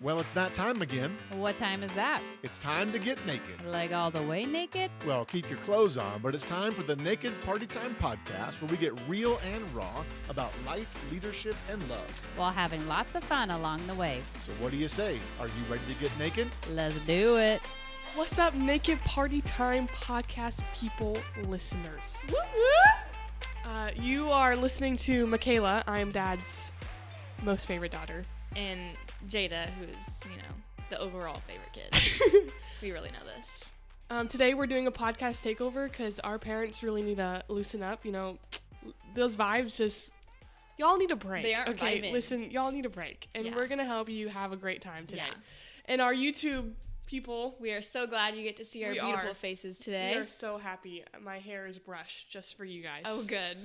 Well, it's that time again. What time is that? It's time to get naked. Like all the way naked? Well, keep your clothes on, but it's time for the Naked Party Time podcast where we get real and raw about life, leadership, and love. While having lots of fun along the way. So what do you say? Are you ready to get naked? Let's do it. What's up, Naked Party Time podcast people, listeners? You are listening to Makalah. I'm Dad's most favorite daughter. And Jaydah, who's, the overall favorite kid. We really know this. Today we're doing a podcast takeover because our parents really need to loosen up. Those vibes just, y'all need a break. They aren't okay, vibing. Listen, y'all need a break. And Yeah. we're going to help you have a great time today. Yeah. And our YouTube people, We are so glad you get to see our We beautiful are. faces we today. are so happy. My hair is brushed just for you guys. Oh, good.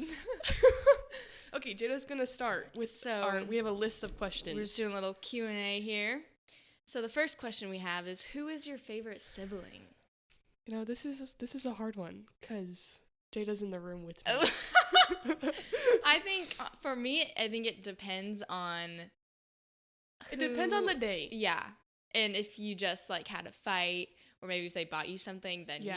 Okay, Jaydah's going to start with we have a list of questions. We're just doing a little Q&A here. So the first question we have is, who is your favorite sibling? This is a hard one because Jaydah's in the room with me. Oh. I think, for me, it depends on It depends on the day. Yeah. And if you just, had a fight, or maybe if they bought you something, then Yeah.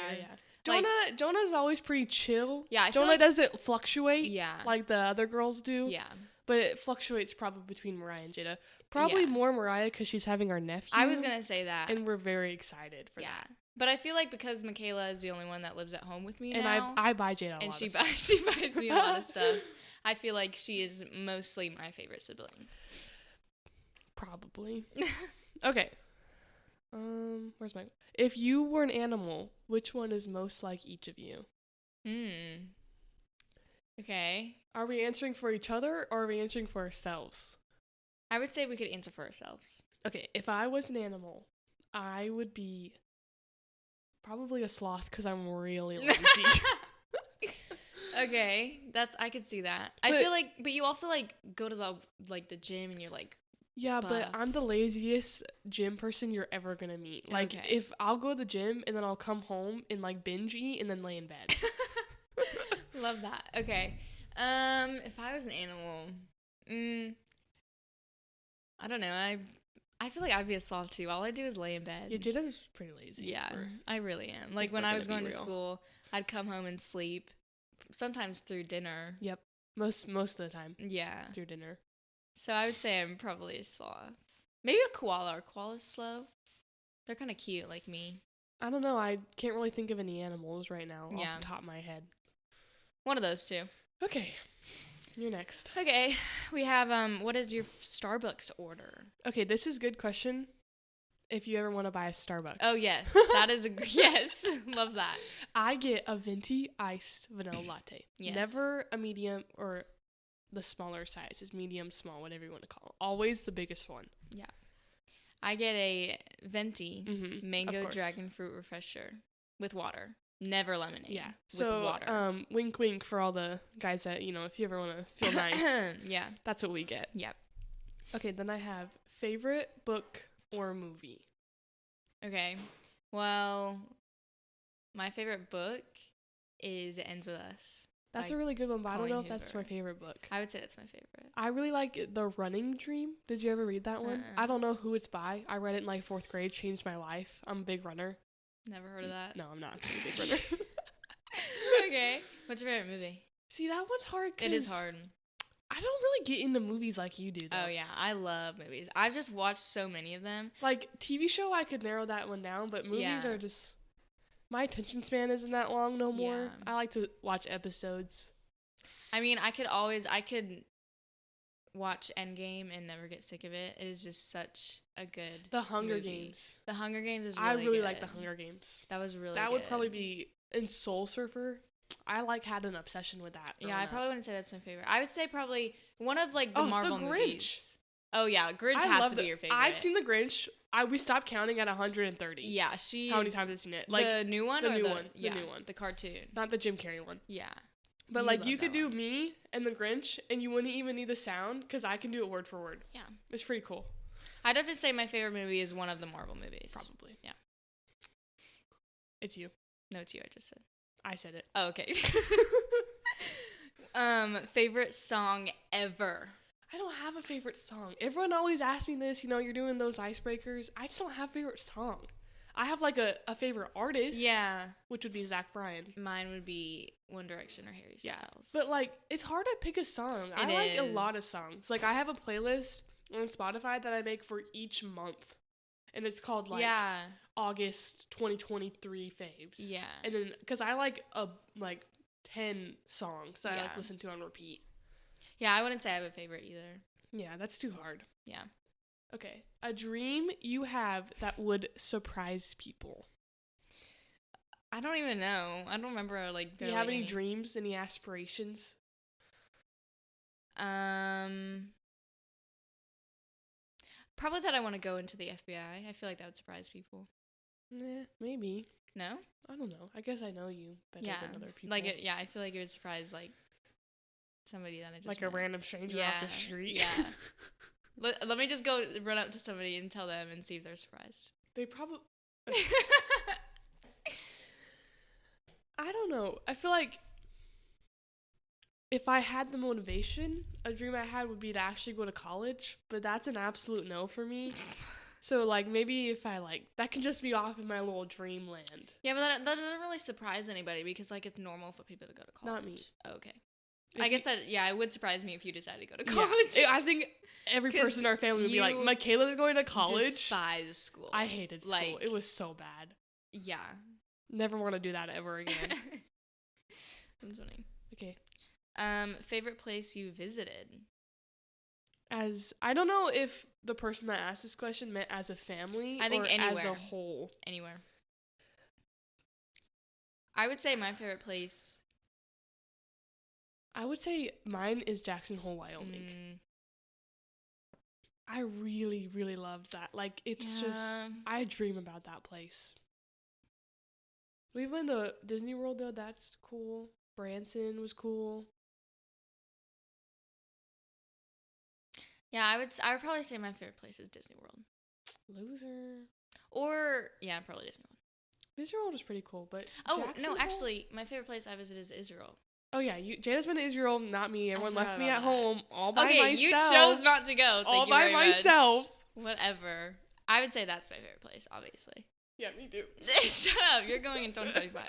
Like- Jonah's always pretty chill. Yeah, I feel Jonah like- doesn't fluctuate Yeah. like the other girls do. Yeah. But it fluctuates probably between Mariah and Jaydah. Probably Yeah. more Mariah because she's having our nephew. I was going to say that. And we're very excited for yeah. that. But I feel like because Makalah is the only one that lives at home with me And now. I buy Jaydah a lot and of she stuff. she buys me a lot of stuff. I feel like she is mostly my favorite sibling. Probably. Okay. Where's my... If you were an animal, which one is most like each of you? Okay. Are we answering for each other or are we answering for ourselves? I would say we could answer for ourselves. Okay, if I was an animal, I would be probably a sloth because I'm really lazy. Okay, I could see that. But- I feel like, but you also go to the gym and you're Yeah, but Buff. I'm the laziest gym person you're ever gonna meet. Okay. If I'll go to the gym and then I'll come home and binge eat and then lay in bed. love that. Okay. If I was an animal, I don't know. I feel like I'd be a sloth too. All I do is lay in bed. Yeah, Jaydah's pretty lazy. Yeah, for- I really am. if When we're I was gonna going be to real. school, I'd come home and sleep, sometimes through dinner. Yep. Most of the time Yeah. through dinner. So I would say I'm probably a sloth. Maybe a koala. Are koalas slow? They're kind of cute, like me. I don't know. I can't really think of any animals right now Yeah. off the top of my head. One of those two. Okay, you're next. Okay, we have what is your Starbucks order? Okay, this is a good question. If you ever want to buy a Starbucks. Oh yes, that is yes, love that. I get a venti iced vanilla latte. Yes. Never a medium or the smaller size. It's medium, small, whatever you want to call it. Always the biggest one. Yeah, I get a venti Of mango course. dragon fruit refresher with water. Never lemonade. Yeah. with So, water. wink, wink for all the guys that, if you ever want to feel nice, Yeah. that's what we get. Yep. Okay, then I have favorite book or movie. Okay. Well, my favorite book is It Ends With Us. That's By a really good one, but I don't Colleen know if that's my Hoover. favorite book. I would say that's my favorite. I really like The Running Dream. Did you ever read that one? Uh-uh. I don't know who it's by. I read it in 4th grade, changed my life. I'm a big runner. Never heard of that. No, I'm not. I'm a big runner. Okay. What's your favorite movie? See, that one's hard. It is 'cause hard. I don't really get into movies like you do, though. Oh yeah, I love movies. I've just watched so many of them. Like, TV show, I could narrow that one down, but movies Yeah. are just... My attention span isn't that long no more. Yeah. I like to watch episodes. I mean, I could watch Endgame and never get sick of it. It is just such a good The Hunger movie. Games. The Hunger Games is really I really good. like The Hunger Games. That was really That good. would probably be... In Soul Surfer, I had an obsession with that. Yeah, growing I up. probably wouldn't say that's my favorite. I would say probably one of the Oh, The Marvel Grinch. movies. Oh yeah, Grinch I has love to be the- your favorite. I've seen The Grinch. We stopped counting at 130. Yeah, she. How many times have you seen it? The new one the or new the one, the yeah, new one. the cartoon. Not the Jim Carrey one. Yeah. But You love you could that do one. me and The Grinch, and you wouldn't even need the sound because I can do it word for word. Yeah. It's pretty cool. I'd have to say my favorite movie is one of the Marvel movies. Probably. Yeah. It's you. No, it's you. I just said. I said it. Oh, okay. Favorite song ever. I don't have a favorite song. Everyone always asks me this, you're doing those icebreakers. I just don't have a favorite song. I have like a favorite artist. Yeah. Which would be Zach Bryan. Mine would be One Direction or Harry Styles. Yeah. But like, it's hard to pick a song. I like a lot of songs. Like, I have a playlist on Spotify that I make for each month. And it's called like August 2023 faves. Yeah. And then, because I like 10 songs that I like listen to on repeat. Yeah, I wouldn't say I have a favorite either. Yeah, that's too hard. Yeah. Okay. A dream you have that would surprise people. I don't even know. I don't remember like. Do you have any dreams, any aspirations? Probably that I want to go into the FBI. I feel like that would surprise people. Maybe. No? I don't know. I guess I know you better than other people. Like I feel like it would surprise like somebody that I just like met. a random stranger off the street. Yeah. Let me just go run up to somebody and tell them and see if they're surprised. They probably. I don't know. I feel like if I had the motivation, a dream I had would be to actually go to college, but that's an absolute no for me. So, like, maybe if I, that can just be off in my little dreamland. Yeah, but that doesn't really surprise anybody because, like, it's normal for people to go to college. Not me. Oh, okay. I guess that, it would surprise me if you decided to go to college. Yeah. I think every person in our family would be like, Michaela's going to college. Despise school. I hated school. It was so bad. Yeah. Never want to do that ever again. That's funny. Okay. Favorite place you visited? I don't know if the person that asked this question meant as a family I think or anywhere. as a whole. Anywhere. I would say my favorite place. I would say mine is Jackson Hole, Wyoming. I really, really loved that. Like, it's just, I dream about that place. We've been to Disney World, though. That's cool. Branson was cool. Yeah, I would probably say my favorite place is Disney World. Loser. Or, probably Disney World. Disney World was pretty cool, but actually, my favorite place I visited is Israel. Oh, yeah, Jada's been to Israel, not me. Everyone left me at home all by myself. myself. You chose not to go. Thank all you by very myself. Much. Whatever. I would say that's my favorite place, obviously. Yeah, me too. Shut up. You're going in 2025.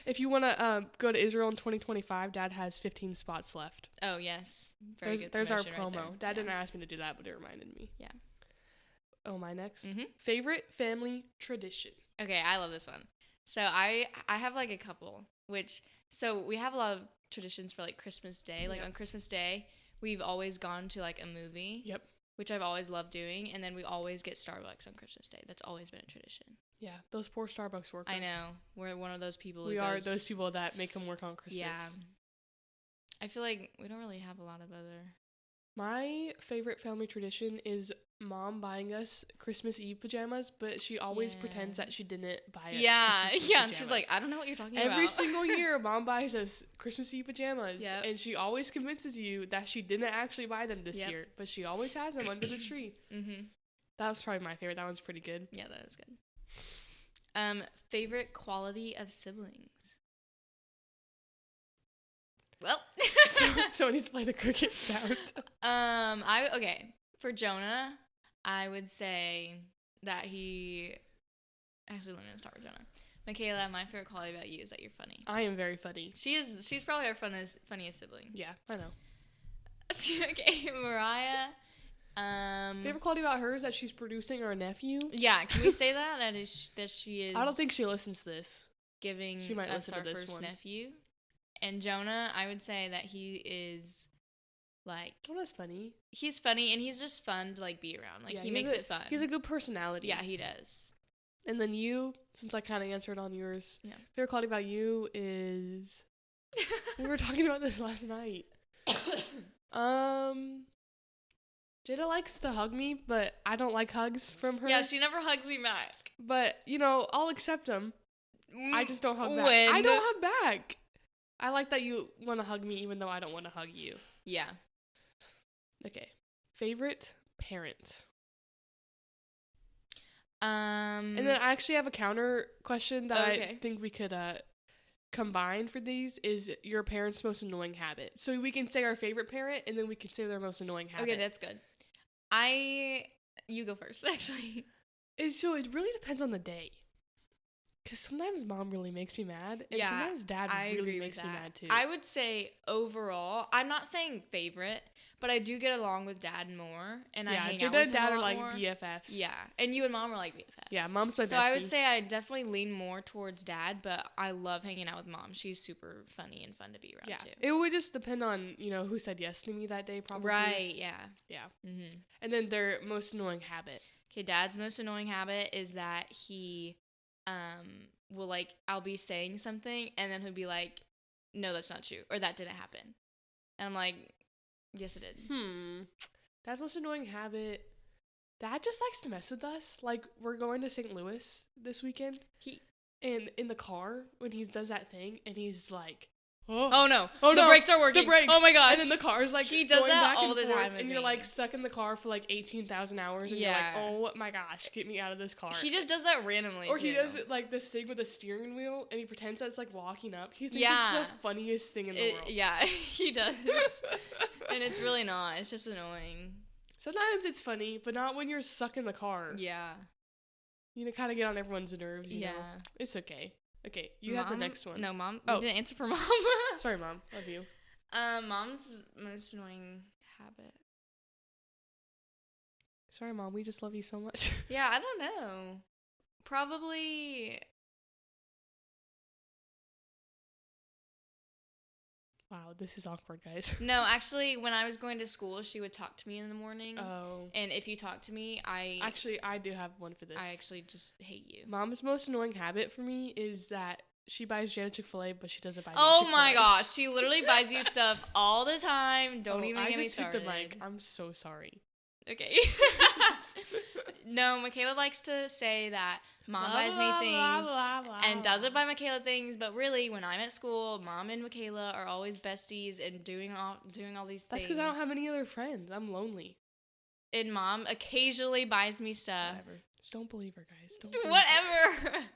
If you want to go to Israel in 2025, Dad has 15 spots left. Oh, yes. There's our promo. Right Dad didn't ask me to do that, but it reminded me. Yeah. Oh, my next? Mm-hmm. Favorite family tradition. Okay, I love this one. So I have like a couple, so we have a lot of traditions for like Christmas Day. Like on Christmas Day, we've always gone to like a movie. Yep. Which I've always loved doing. And then we always get Starbucks on Christmas Day. That's always been a tradition. Yeah, those poor Starbucks workers. I know. We're one of those people. We are those people that make them work on Christmas. Yeah. I feel like we don't really have a lot of other. My favorite family tradition is Mom buying us Christmas Eve pajamas, but she always pretends that she didn't buy us Christmas Eve pajamas. She's like, I don't know what you're talking about. Every single year, Mom buys us Christmas Eve pajamas, Yep. and she always convinces you that she didn't actually buy them this year, but she always has them under the tree. Mm-hmm. That was probably my favorite. That one's pretty good. Yeah, that is good. Favorite quality of siblings? Well, someone needs to play the cricket sound. For Jonah, I would say that he. Actually, let me start with Jonah. Makalah, my favorite quality about you is that you're funny. I am very funny. She's probably our funniest sibling. Yeah, I know. Okay, Mariah. Favorite quality about her is that she's producing our nephew. Yeah, can we say that? That she is. I don't think she listens to this. Giving she might us listen our to this first one. nephew. And Jonah, I would say that he is, like... Jonah's funny. He's funny, and he's just fun to, like, be around. Like, he makes it fun. He has a good personality. Yeah, he does. And then you, since I kind of answered on yours, favorite quality about you is... we were talking about this last night. Jaydah likes to hug me, but I don't like hugs from her. Yeah, she never hugs me back. But, I'll accept them. I just don't hug back. When? I don't hug back. I like that you want to hug me even though I don't want to hug you. Yeah. Okay. Favorite parent. And then I actually have a counter question that I think we could combined for these is your parent's most annoying habit. So we can say our favorite parent, and then we can say their most annoying habit. Okay, that's good. You go first, actually. So it really depends on the day. Because sometimes mom really makes me mad, and sometimes dad really makes me mad too. I would say overall, I'm not saying favorite, but I do get along with dad more, and I hang out with him and dad a are lot like more. BFFs. Yeah, and you and mom are like BFFs. Yeah, mom's my bestie. So I would say I definitely lean more towards dad, but I love hanging out with mom. She's super funny and fun to be around too. It would just depend on, who said yes to me that day, probably. Right, yeah. Yeah. Mm-hmm. And then their most annoying habit. Okay, dad's most annoying habit is that he will, like, I'll be saying something, and then he'll be like, no, that's not true, or that didn't happen. And I'm like, yes, it did. Dad's most annoying habit. Dad just likes to mess with us. Like, we're going to St. Louis this weekend. And in the car, when he does that thing, and he's like, oh no, the brakes are working. The brakes. Oh my gosh. And then the car's like, he does going that back all and the forth, time. and you're like stuck in the car for like 18,000 hours, and you're like, oh my gosh, get me out of this car. He just does that randomly. Or too. he does it like this thing with a steering wheel, and he pretends that it's like locking up. He thinks it's the funniest thing in the world. Yeah, he does. And it's really not. It's just annoying. Sometimes it's funny, but not when you're stuck in the car. Yeah. You kind of get on everyone's nerves. You know? It's okay. Okay, you have the next one. No, mom. You didn't answer for mom. Sorry, mom. Love you. Mom's most annoying habit. Sorry, mom. We just love you so much. Yeah, I don't know. Probably. Wow, this is awkward, guys. No, actually, when I was going to school, she would talk to me in the morning. Oh. And if you talk to me, I do have one for this. I actually just hate you. Mom's most annoying habit for me is that she buys Jana Chick-fil-A, but she doesn't buy me Oh Chick-fil-A. my gosh, she literally buys you stuff all the time. Don't even get me started. I just hit the mic. I'm so sorry. Okay. No, Makalah likes to say that mom buys me things and doesn't buy Makalah things, but really, when I'm at school, mom and Makalah are always besties and doing all these things. That's because I don't have any other friends. I'm lonely. And mom occasionally buys me stuff. Whatever. Just don't believe her, guys. Don't believe Whatever.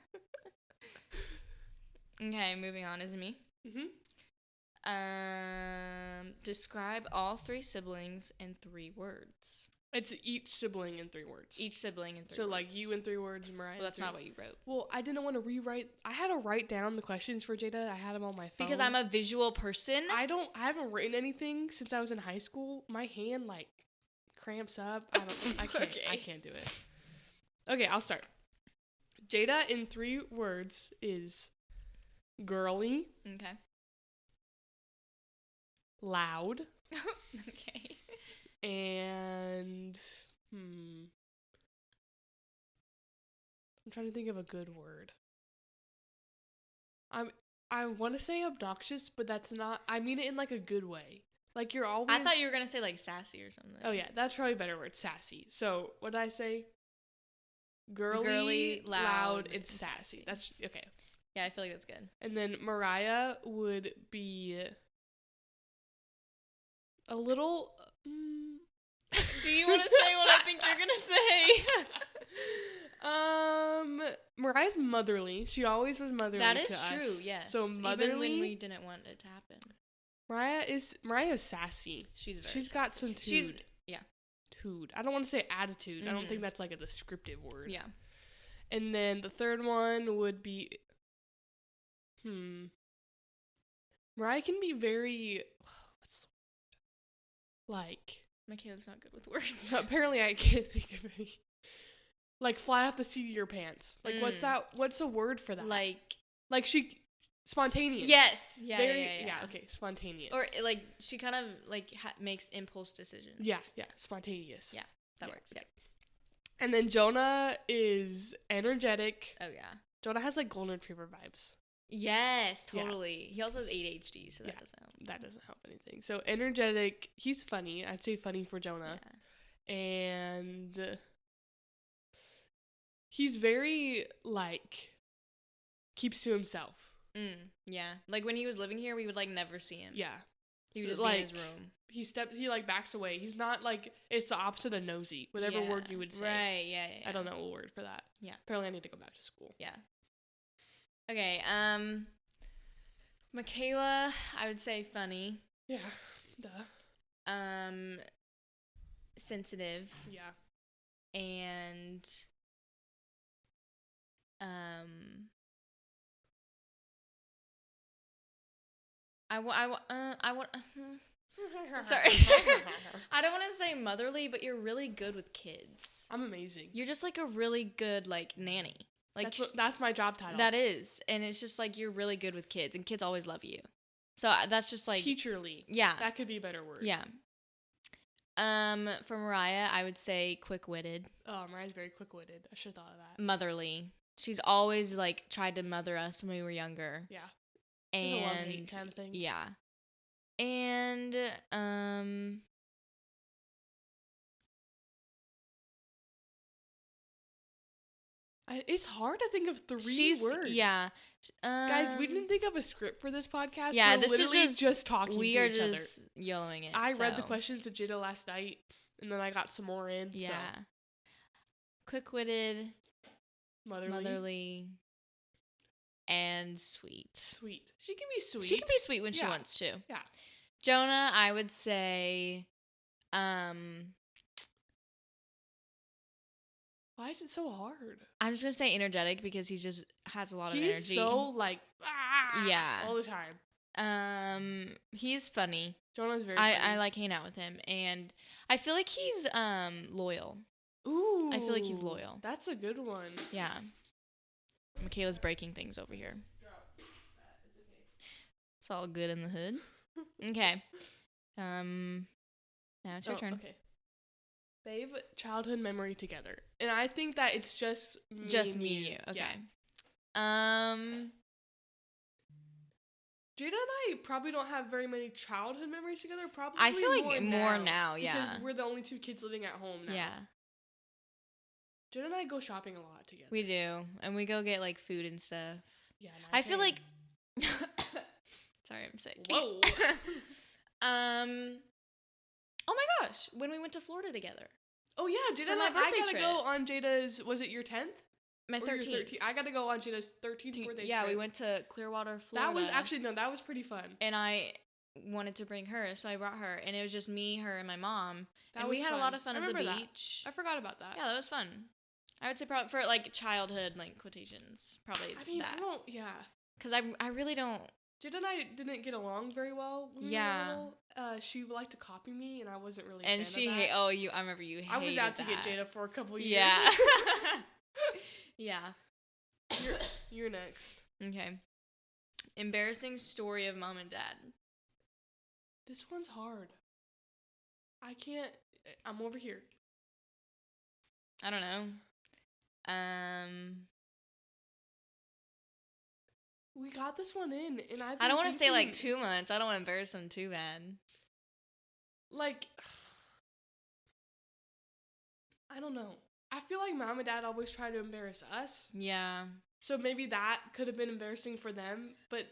Okay, moving on. Is it me? Describe all 3 siblings in 3 words. It's each sibling in 3 words. Each sibling in 3 words. So, like, you in 3 words, Mariah. Well, that's not what you wrote. Well, I didn't want to rewrite. I had to write down the questions for Jaydah. I had them on my phone. Because I'm a visual person. I haven't written anything since I was in high school. My hand, like, cramps up. I can't do it. Okay, I'll start. Jaydah in 3 words is girly. Okay. Loud. Okay. And I'm trying to think of a good word. I want to say obnoxious, but that's not. I mean it in like a good way. Like you're always. I thought you were gonna say like sassy or something. Oh yeah, that's probably a better word. Sassy. So what did I say? Girly, loud, and sassy. That's okay. Yeah, I feel like that's good. And then Mariah would be a little. Do you want to say what I think you're gonna say? Mariah's motherly. She always was motherly. That is to true. us. Yes. So motherly. Even when we didn't want it to happen. Mariah's sassy. She's got some tood. Tood. I don't want to say attitude. Mm-hmm. I don't think that's like a descriptive word. Yeah. And then the third one would be. Mariah can be very. Like. Makalah's not good with words. So apparently I can't think of any. Like fly off the seat of your pants. Like what's that? What's a word for that? Like she spontaneous. Yes. Yeah. Yeah. Okay. Spontaneous. Or like she kind of like makes impulse decisions. Yeah. Spontaneous. Yeah. That works. Yeah. And then Jonah is energetic. Oh yeah. Jonah has like golden retriever vibes. Yes, totally. Yeah. He also has ADHD, so that doesn't help. That doesn't help anything. So energetic. He's funny. I'd say funny for Jonah. Yeah. And he's very like keeps to himself. Yeah. Like when he was living here, we would like never see him. Yeah. He would just be in his room. He like backs away. He's not like, it's the opposite of nosy. Whatever word you would say. Right. Yeah. I don't know a word for that. Yeah. Apparently I need to go back to school. Yeah. Okay, Makalah, I would say funny. Yeah. Duh. Sensitive. Yeah. And I want sorry. I don't want to say motherly, but you're really good with kids. I'm amazing. You're just like a really good like nanny. Like that's my job title. That is, and it's just like you're really good with kids, and kids always love you. So that's just like teacherly. Yeah, that could be a better word. Yeah. For Mariah, I would say quick-witted. Oh, Mariah's very quick-witted. I should have thought of that. Motherly. She's always like tried to mother us when we were younger. Yeah. And it's a love-hate kind of thing. Yeah. And it's hard to think of three words. Yeah. Guys, we didn't think of a script for this podcast. Yeah, we're this literally is just talking to each other. We are just yelling it. I read the questions to Jaydah last night, and then I got some more in. Yeah. So. Quick-witted, motherly, and sweet. Sweet. She can be sweet. She can be sweet when she wants to. Yeah. Jonah, I would say, why is it so hard? I'm just gonna say energetic because he just has a lot of energy. He's so like all the time. He's funny. Jonah's very funny. I like hanging out with him, and I feel like he's loyal. Ooh. I feel like he's loyal. That's a good one. Yeah. Michaela's breaking things over here. It's all good in the hood. Okay. Now it's your turn. Okay. Babe, childhood memory together. And I think that it's just me and you. Okay. Yeah. Jaydah and I probably don't have very many childhood memories together. Probably I feel like more now, yeah. Because we're the only two kids living at home now. Yeah. Jaydah and I go shopping a lot together. We do. And we go get like food and stuff. Yeah. I feel like sorry, I'm sick. Whoa. Oh my gosh, when we went to Florida together. Oh yeah, Jaydah and I gotta go on Jaydah's, was it your 10th? My 13th. I gotta go on Jaydah's 13th birthday Yeah, trip. we went to Clearwater, Florida. That was actually, that was pretty fun. And I wanted to bring her, so I brought her. And it was just me, her, and my mom. And we had a lot of fun at the beach. I forgot about that. Yeah, that was fun. I would say probably for like childhood like quotations, probably I mean, that. Because I really don't. Jaydah and I didn't get along very well when we were little. She liked to copy me, and I wasn't really. And she hated. I remember you. Hated I was out that. to get Jaydah for a couple years. Yeah. Yeah. You're next. Okay. Embarrassing story of mom and dad. This one's hard. I can't. I'm over here. I don't know. We got this one in, and I don't want to say like too much. I don't want to embarrass them too bad. Like, I don't know. I feel like mom and dad always try to embarrass us. Yeah. So maybe that could have been embarrassing for them, but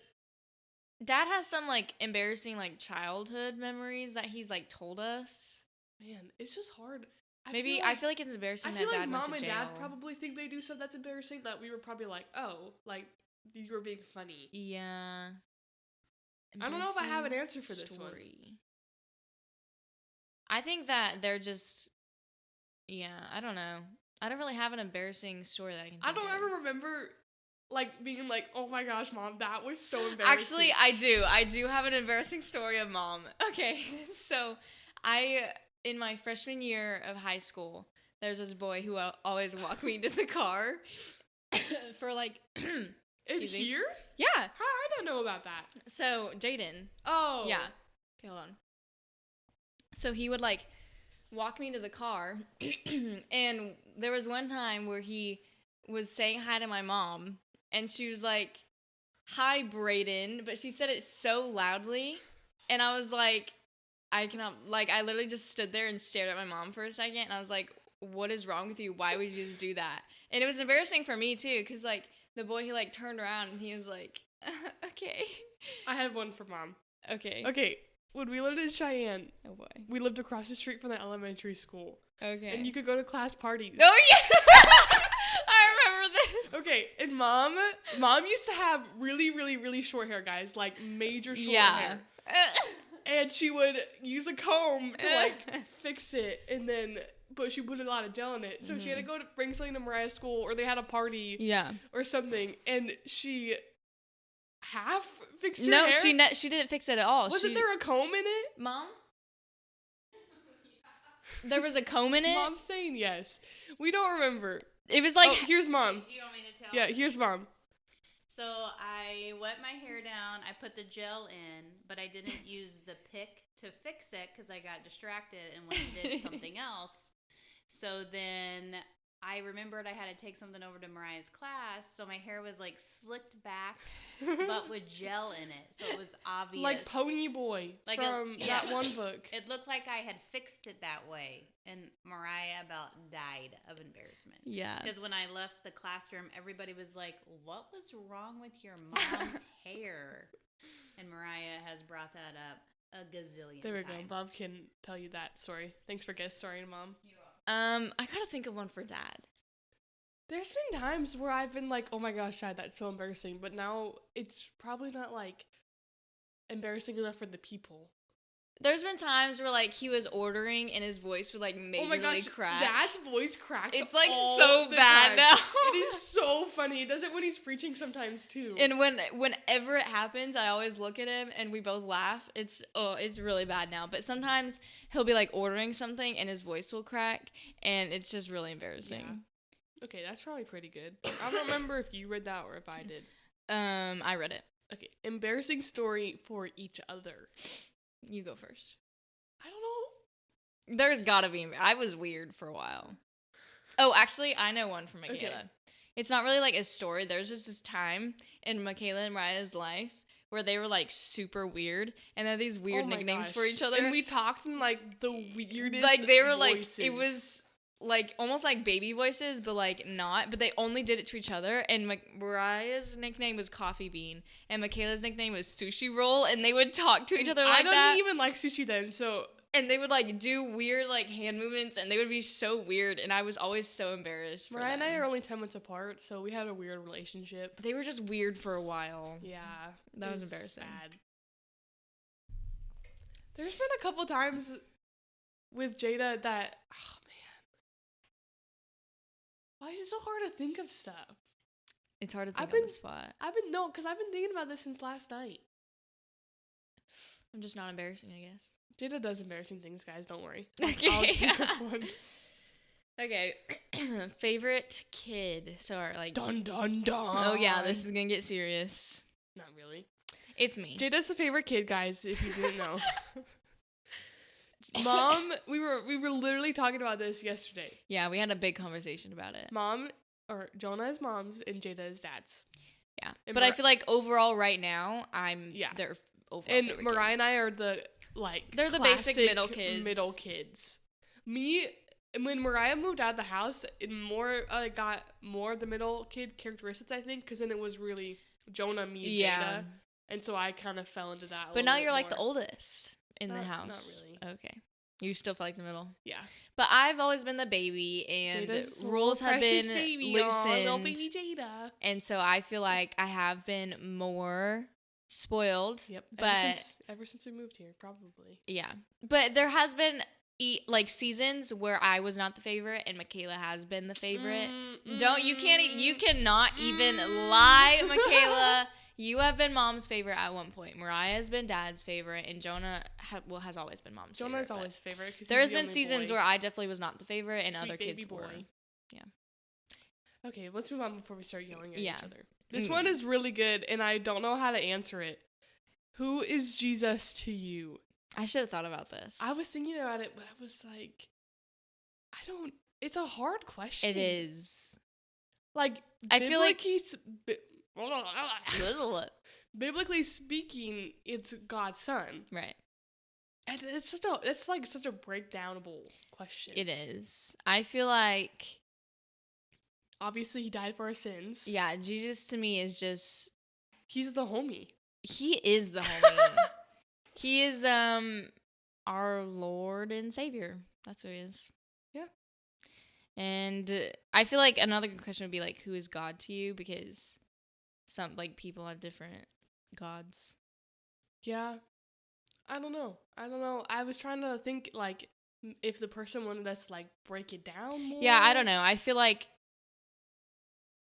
dad has some like embarrassing like childhood memories that he's like told us. Man, it's just hard. I feel like it's embarrassing that dad went to jail. Mom and dad probably think they do stuff that's embarrassing that we were probably like, oh, like you were being funny. Yeah. I don't know if I have an answer for this one. I think that they're just, I don't know. I don't really have an embarrassing story that I can think I don't of. ever remember like being like, oh my gosh, mom, that was so embarrassing. Actually, I do. I do have an embarrassing story of mom. Okay, so in my freshman year of high school, there's this boy who always walked me to the car for like... In here? Yeah. How? I don't know about that. So, Jaden. Oh. Yeah. Okay, hold on. So he would like walk me to the car, and there was one time where he was saying hi to my mom, and she was like, "Hi, Brayden," but she said it so loudly, and I was like, I cannot, like, I literally just stood there and stared at my mom for a second, and I was like, what is wrong with you? Why would you just do that? And it was embarrassing for me, too, because, like, the boy, he, like, turned around, and he was like, okay. I have one for mom. Okay. Okay, when we lived in Cheyenne, oh boy, we lived across the street from the elementary school. Okay. And you could go to class parties. Oh, yeah! I remember this. Okay, and Mom used to have really, really, really short hair, guys. Like, major short hair. And she would use a comb to, like, fix it. And then, but she put a lot of gel in it. So she had to go to bring something to Mariah's school, or they had a party. Yeah. Or something. And she half fixed her hair. No, she didn't fix it at all. Wasn't there a comb in it? Mom? There was a comb in it? Mom's saying yes. We don't remember. It was like... Oh, here's Mom. Do you want me to tell? Yeah, here's Mom. So I wet my hair down. I put the gel in, but I didn't use the pick to fix it because I got distracted and went and did something else. So then I remembered I had to take something over to Mariah's class, so my hair was like slicked back, but with gel in it, so it was obvious. Like Pony Boy from that one book. It looked like I had fixed it that way, and Mariah about died of embarrassment. Yeah. Because when I left the classroom, everybody was like, "What was wrong with your mom's hair?" And Mariah has brought that up a gazillion times. There we go. Bob can tell you that story. Thanks for guest starring, Mom. I gotta think of one for Dad. There's been times where I've been like, oh my gosh, Dad, that's so embarrassing. But now it's probably not like embarrassing enough for the people. There's been times where like he was ordering and his voice would like majorly crack. Dad's voice cracks. It's like all so the bad time. now. It is so funny. He does it when he's preaching sometimes too. And whenever it happens, I always look at him and we both laugh. It's really bad now. But sometimes he'll be like ordering something and his voice will crack, and it's just really embarrassing. Yeah. Okay, that's probably pretty good. I don't remember if you read that or if I did. I read it. Okay, embarrassing story for each other. You go first. I don't know. There's gotta be. I was weird for a while. Oh, actually, I know one from Makalah. Okay. It's not really like a story. There's just this time in Makalah and Mariah's life where they were like super weird, and they had these weird nicknames for each other. And we talked in like the weirdest like they were voices. Like it was like almost like baby voices, but like not. But they only did it to each other. And Mariah's nickname was Coffee Bean, and Makalah's nickname was Sushi Roll. And they would talk to each other like that. I don't even like sushi then, so. And they would like do weird like hand movements, and they would be so weird. And I was always so embarrassed. Mariah and I are only 10 months apart, so we had a weird relationship. They were just weird for a while. Yeah, that was embarrassing. Sad. There's been a couple times with Jaydah that. Oh, why is it so hard to think of stuff? It's hard to think on the spot. Because I've been thinking about this since last night. I'm just not embarrassing, I guess. Jaydah does embarrassing things, guys. Don't worry. Okay. I'll think of one. Okay. Favorite kid. So, like. Dun, dun, dun. Oh, yeah. This is going to get serious. Not really. It's me. Jaydah's the favorite kid, guys, if you didn't know. Mom, we were literally talking about this yesterday. Yeah, we had a big conversation about it. Jonah is mom's and Jaydah is dad's. Yeah, but I feel like overall right now, their overall and favorite Mariah kid. And I are the they're the basic middle kids. Me, when Mariah moved out of the house, I got more of the middle kid characteristics, I think, because then it was really Jonah, me, and Jaydah, and so I kind of fell into that. But now you're like the oldest in the house. Not really. Okay. You still feel like the middle? Yeah. But I've always been the baby, and rules have been loosened. Little baby Jaydah. And so I feel like I have been more spoiled. Yep. But ever since we moved here, probably. Yeah. But there has been like seasons where I was not the favorite, and Makalah has been the favorite. You cannot even lie, Makalah. You have been mom's favorite at one point. Mariah has been dad's favorite, and Jonah has always been mom's favorite. Jonah's always favorite. There's been seasons where I definitely was not the favorite, and other kids were. Yeah. Okay, let's move on before we start yelling at each other. This one is really good, and I don't know how to answer it. Who is Jesus to you? I should have thought about this. I was thinking about it, but I was like, it's a hard question. It is. Like, I feel like biblically speaking, it's God's son. Right. And it's such a breakdownable question. It is. I feel like obviously he died for our sins. Yeah, Jesus to me is just he's the homie. He is the homie. He is our Lord and Savior. That's who he is. Yeah. And I feel like another good question would be like, who is God to you? Because some like people have different gods. Yeah. I don't know. I was trying to think like if the person wanted us to like break it down more. Yeah, I don't know. I feel like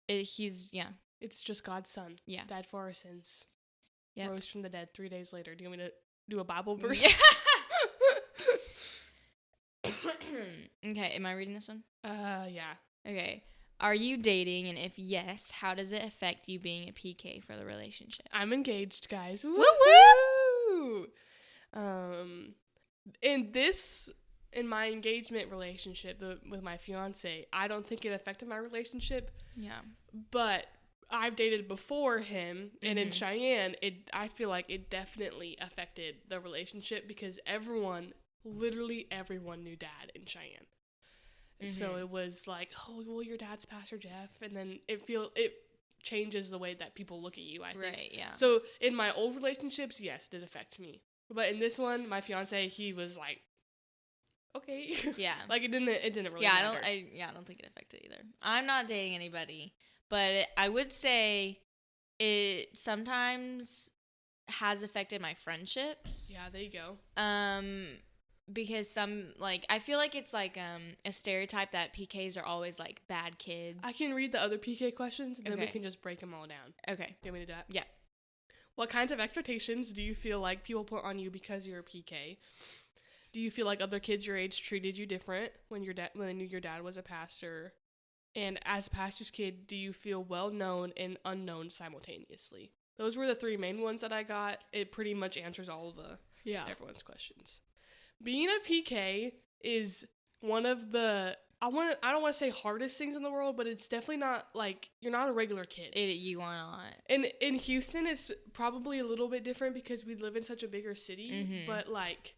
It's just God's son. Yeah. Died for our sins. Yep. Rose from the dead 3 days later. Do you want me to do a Bible verse? Yeah. Okay, am I reading this one? Yeah. Okay. Are you dating, and if yes, how does it affect you being a PK for the relationship? I'm engaged, guys. Woo Woo! In my engagement relationship with my fiance, I don't think it affected my relationship. Yeah. But I've dated before him, and in Mhm. Cheyenne, I feel like it definitely affected the relationship because literally everyone knew Dad in Cheyenne. So it was like, oh, well, your dad's Pastor Jeff, and then it changes the way that people look at you, I think. Right, yeah. So in my old relationships, yes, it did affect me. But in this one, my fiance, he was like, okay. Yeah. Like it didn't really Yeah, matter. I don't think it affected either. I'm not dating anybody, but I would say it sometimes has affected my friendships. Yeah, there you go. Because I feel like it's like a stereotype that PKs are always like bad kids. I can read the other PK questions, and then we Okay. can just break them all down. Okay. Do you want me to do that? Yeah. What kinds of expectations do you feel like people put on you because you're a PK? Do you feel like other kids your age treated you different when they knew your dad was a pastor? And as a pastor's kid, do you feel well known and unknown simultaneously? Those were the 3 main ones that I got. It pretty much answers all of everyone's questions. Being a PK is one of the I don't want to say hardest things in the world, but it's definitely not like you're not a regular kid. You are not. And in Houston, it's probably a little bit different because we live in such a bigger city. Mhm. But like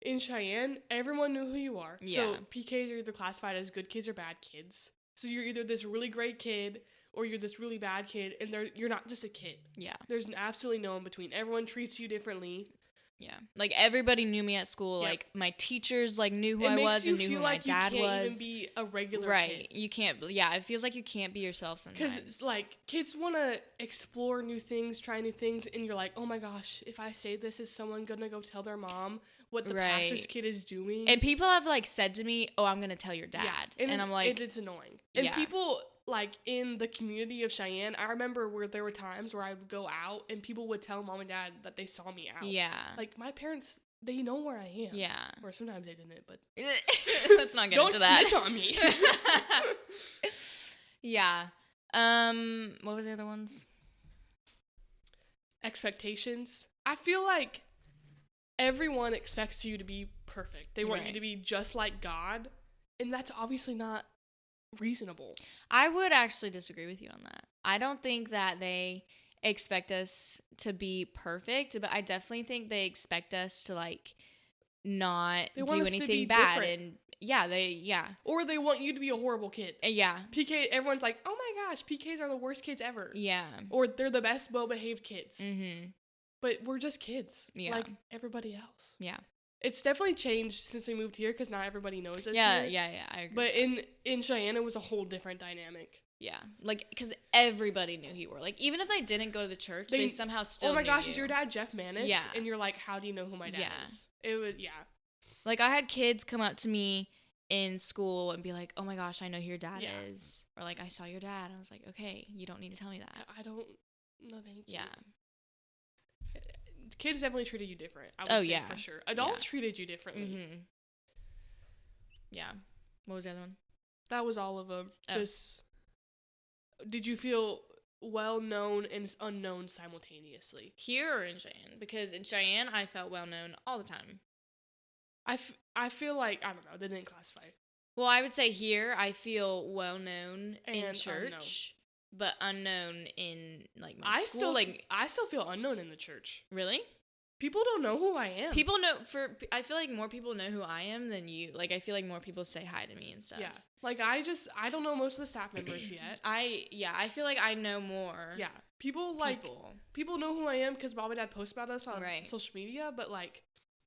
in Cheyenne, everyone knew who you are. So Yeah. PKs are either classified as good kids or bad kids. So you're either this really great kid or you're this really bad kid, and you're not just a kid. Yeah. There's absolutely no in between. Everyone treats you differently. Yeah. Like everybody knew me at school. Yep. Like my teachers like knew who It I makes was you and knew feel who like my dad you can't was. even be a regular Right. kid. You can't. Yeah. It feels like you can't be yourself sometimes. Because, like, kids want to explore new things, try new things, and you're like, oh my gosh, if I say this, is someone going to go tell their mom what the pastor's kid is doing? And people have, like, said to me, oh, I'm going to tell your dad. Yeah. And I'm like... It's annoying. And yeah. people, like, in the community of Cheyenne, I remember where there were times where I would go out, and people would tell mom and dad that they saw me out. Yeah. Like, my parents... They know where I am. Yeah. Or sometimes they didn't, but... Let's not get into that. Don't snitch on me. Yeah. What was the other ones? Expectations. I feel like everyone expects you to be perfect. They want you to be just like God, and that's obviously not reasonable. I would actually disagree with you on that. I don't think that they expect us to be perfect, but I definitely think they expect us to like not do anything bad different. And or they want you to be a horrible kid. PK, everyone's like, oh my gosh, PKs are the worst kids ever. Or they're the best well-behaved kids. But we're just kids, like everybody else. It's definitely changed since we moved here because not everybody knows us here. I agree. But in Cheyenne, it was a whole different dynamic. Yeah, like, because everybody knew who you were. Like, even if they didn't go to the church, they somehow still knew. Oh my gosh, is your dad Jeff Manis? Yeah. And you're like, how do you know who my dad is? It was, Like, I had kids come up to me in school and be like, oh my gosh, I know who your dad is. Or, like, I saw your dad. I was like, okay, you don't need to tell me that. I don't, no thank you. Yeah. Kids definitely treated you different, I would say, for sure. Adults treated you differently. Yeah. What was the other one? That was all of them. Just... Did you feel well known and unknown simultaneously? Here or in Cheyenne? Because in Cheyenne, I felt well known all the time. I feel like, I don't know, they didn't classify. Well, I would say here, I feel well known in church, unknown. But unknown in like my school. I still feel unknown in the church. Really? People don't know who I am. People know I feel like more people know who I am than you. Like, I feel like more people say hi to me and stuff. Yeah. Like, I don't know most of the staff members yet. I feel like I know more. Yeah. People know who I am because Mom and Dad post about us on social media, but like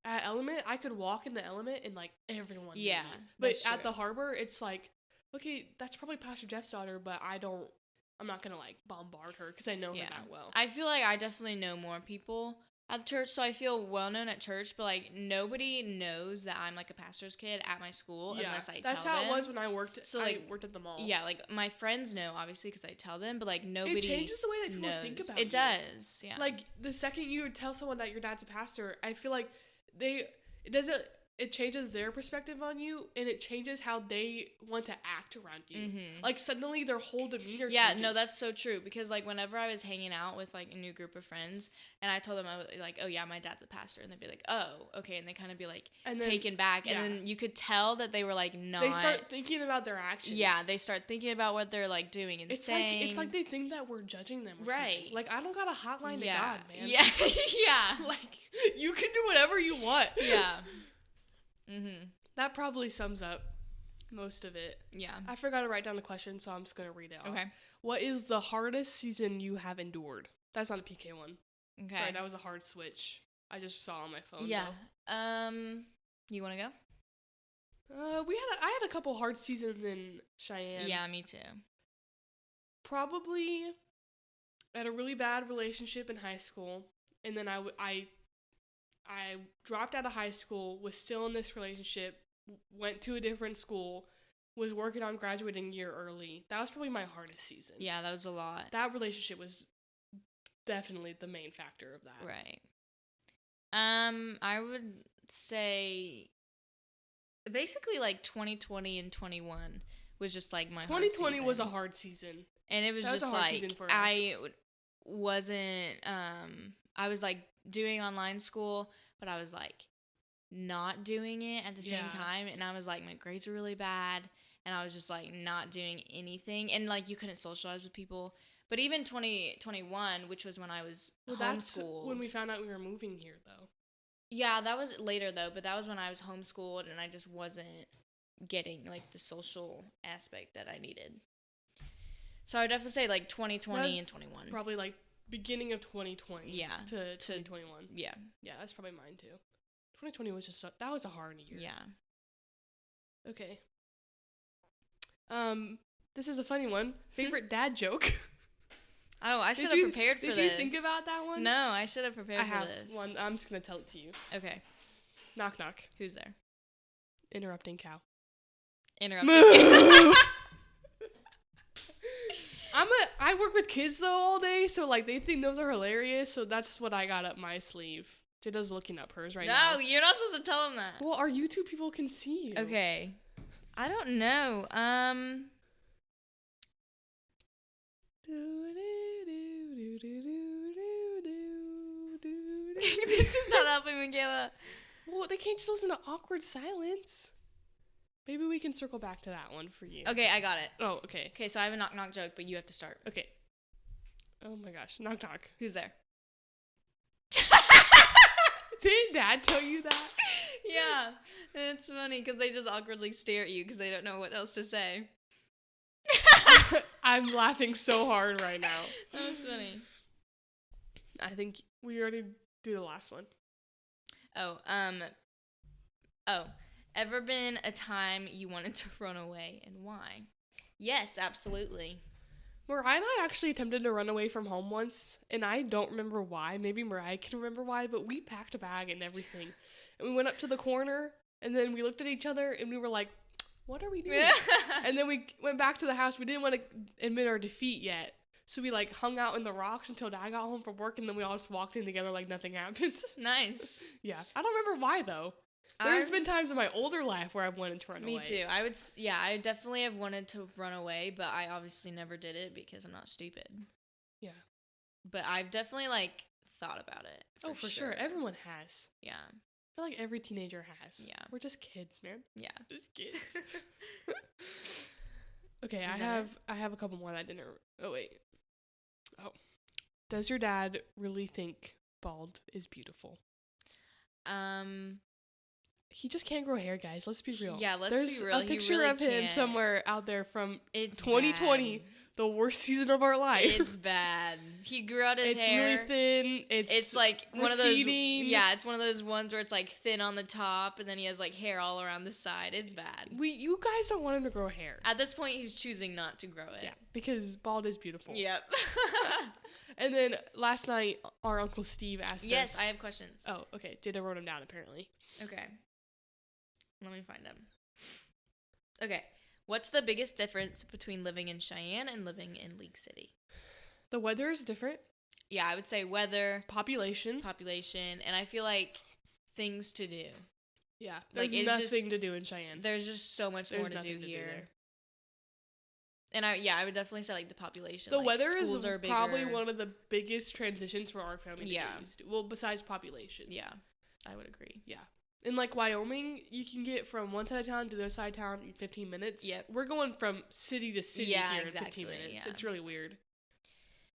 at Element, I could walk in the Element and like everyone knew me. But at the Harbor, it's like okay, that's probably Pastor Jeff's daughter, but I'm not going to, like, bombard her because I know her that well. I feel like I definitely know more people at the church, so I feel well known at church, but, like, nobody knows that I'm, like, a pastor's kid at my school unless I tell them. That's how it was when I worked at the mall. Yeah, like, my friends know, obviously, because I tell them, but, like, nobody It changes the way that people knows. think about it you. Does, yeah. Like, the second you tell someone that your dad's a pastor, I feel like it changes their perspective on you, and it changes how they want to act around you. Mm-hmm. Like, suddenly their whole demeanor changes. Yeah, no, that's so true, because, like, whenever I was hanging out with, like, a new group of friends, and I told them, I was like, oh, yeah, my dad's a pastor, and they'd be like, oh, okay, and they kind of be, like, taken back, and then you could tell that they were, like, not... They start thinking about their actions. Yeah, they start thinking about what they're, like, doing and saying. It's like they think that we're judging them or right. something. Like, I don't got a hotline to God, man. Yeah, yeah. Like, you can do whatever you want. Yeah. Mm-hmm. That probably sums up most of it. Yeah. I forgot to write down the question, so I'm just going to read it off. Okay. What is the hardest season you have endured? That's not a PK one. Okay. Sorry, that was a hard switch. I just saw on my phone. Yeah. Though. You want to go? I had a couple hard seasons in Cheyenne. Yeah, me too. Probably had a really bad relationship in high school, and then I dropped out of high school, was still in this relationship, went to a different school, was working on graduating a year early. That was probably my hardest season. Yeah, that was a lot. That relationship was definitely the main factor of that. Right. I would say basically like 2020 and 21 was just like my 2020 was a hard season. And it was that just was a hard like season for I us. wasn't I was like doing online school, but I was like not doing it at the same time, and I was like my grades were really bad, and I was just like not doing anything, and like you couldn't socialize with people. But even 2021, which was when I was homeschooled. That's when we found out we were moving here, though. Yeah, that was later though, but that was when I was homeschooled and I just wasn't getting like the social aspect that I needed. So I would definitely say like 2020 and 21. Probably like beginning of 2020. Yeah. To 2021. Yeah. Yeah, that's probably mine too. 2020 was that was a hard year. Yeah. Okay. This is a funny one. Favorite dad joke. Oh, I should have prepared for this. Did you think about that one? No, I should have prepared for this. I have one. I'm just going to tell it to you. Okay. Knock, knock. Who's there? Interrupting cow. Interrupting. I work with kids, though, all day, so, like, they think those are hilarious, so that's what I got up my sleeve. Jada's looking up hers right now. No, you're not supposed to tell them that. Well, our YouTube people can see you. Okay. I don't know. This is not helping, Mikaela. Well, they can't just listen to awkward silence. Maybe we can circle back to that one for you. Okay, I got it. Oh, okay. Okay, so I have a knock knock joke, but you have to start. Okay. Oh my gosh. Knock knock. Who's there? Did Dad tell you that? Yeah. It's funny because they just awkwardly stare at you because they don't know what else to say. I'm laughing so hard right now. That was funny. I think we already do the last one. Ever been a time you wanted to run away and why? Yes, absolutely. Mariah and I actually attempted to run away from home once, and I don't remember why. Maybe Mariah can remember why, but we packed a bag and everything. And we went up to the corner, and then we looked at each other, and we were like, what are we doing? And then we went back to the house. We didn't want to admit our defeat yet. So we, like, hung out in the rocks until Dad got home from work, and then we all just walked in together like nothing happened. Nice. Yeah. I don't remember why, though. There's been times in my older life where I've wanted to run away. Me too. I definitely have wanted to run away, but I obviously never did it because I'm not stupid. Yeah. But I've definitely, like, thought about it. For sure. Everyone has. Yeah. I feel like every teenager has. Yeah. We're just kids, man. Yeah. Just kids. Okay, I have a couple more that I didn't. Oh, wait. Oh. Does your dad really think bald is beautiful? He just can't grow hair, guys. Let's be real. Yeah, let's There's be real. There's a picture really of him can't. somewhere out there from it's 2020 bad. the worst season of our life. It's bad. He grew out his it's hair. really thin. It's like one of those. receding. Yeah, it's one of those ones where it's like thin on the top, and then he has like hair all around the side. It's bad. You guys don't want him to grow hair. At this point, he's choosing not to grow it. Yeah, because bald is beautiful. Yep. And then last night, our Uncle Steve asked us. Yes, I have questions. Oh, okay. Jaydah wrote them down, apparently. Okay. Let me find them. Okay. What's the biggest difference between living in Cheyenne and living in League City? The weather is different. Yeah, I would say weather, Population. and I feel like things to do. Yeah, there's Like, nothing to do in Cheyenne. There's just so much more to do here. And I would definitely say like the population. The like, weather is schools are probably bigger. one of the biggest transitions for our family to Yeah. get used to. Well, besides population. Yeah, I would agree. Yeah. In like Wyoming, you can get from one side of town to the other side of town in 15 minutes. Yep. We're going from city to city Yeah, here exactly, in 15 minutes. yeah. It's really weird.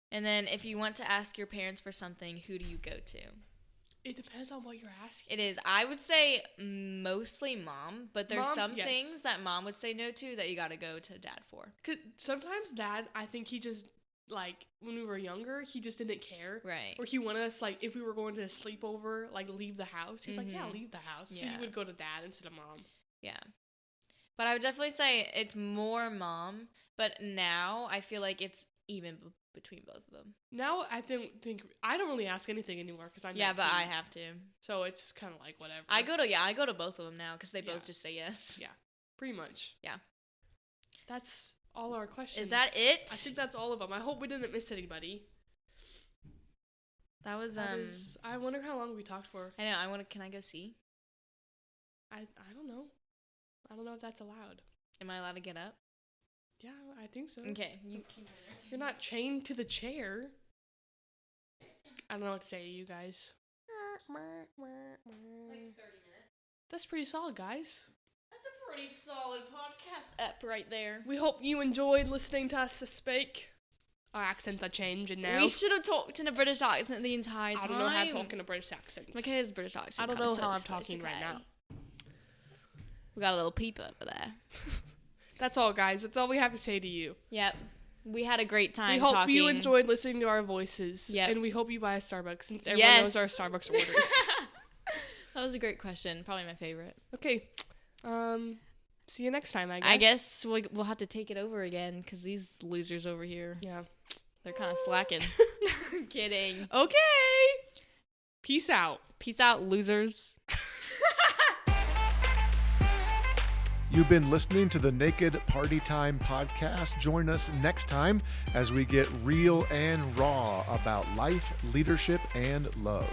And then if you want to ask your parents for something, who do you go to? It depends on what you're asking. It is. I would say mostly mom, but there's Mom, some yes. things that mom would say no to that you got to go to dad for. 'Cause sometimes dad, I think he just, like, when we were younger, he just didn't care. Right. Or he wanted us, like, if we were going to a sleepover, like, leave the house. He's like, yeah, Mhm. leave the house. So Yeah. you would go to dad instead of mom. Yeah. But I would definitely say it's more mom, but now I feel like it's even between both of them. Now I think I don't really ask anything anymore because I'm Yeah, but 19. I have to. So it's just kind of like whatever. I go to both of them now because they Yeah. both just say yes. Yeah, pretty much. Yeah. That's all our questions. Is that it? I think that's all of them. I hope we didn't miss anybody. That was I wonder how long we talked for. I know. Can I go see? I don't know. I don't know if that's allowed. Am I allowed to get up? Yeah, I think so. Okay. You're not chained to the chair. I don't know what to say to you guys. Like 30 minutes. That's pretty solid, guys. That's a pretty solid podcast app right there. We hope you enjoyed listening to us speak. Our accents are changing now. We should have talked in a British accent the entire time. I don't know how to talk in a British accent. Michaela's British accent. I don't kinda know how I'm sucks, but it's talking right okay. now. We got a little peep over there. That's all, guys. That's all we have to say to you. Yep. We had a great time We hope talking. you enjoyed listening to our voices. Yep. And we hope you buy a Starbucks since everyone Yes. knows our Starbucks orders. That was a great question. Probably my favorite. Okay. See you next time, I guess we'll have to take it over again because these losers over here, Yeah. they're kind of slacking. I'm kidding. Okay. Peace out. Peace out, losers. You've been listening to the Naked Party Time podcast. Join us next time as we get real and raw about life, leadership, and love.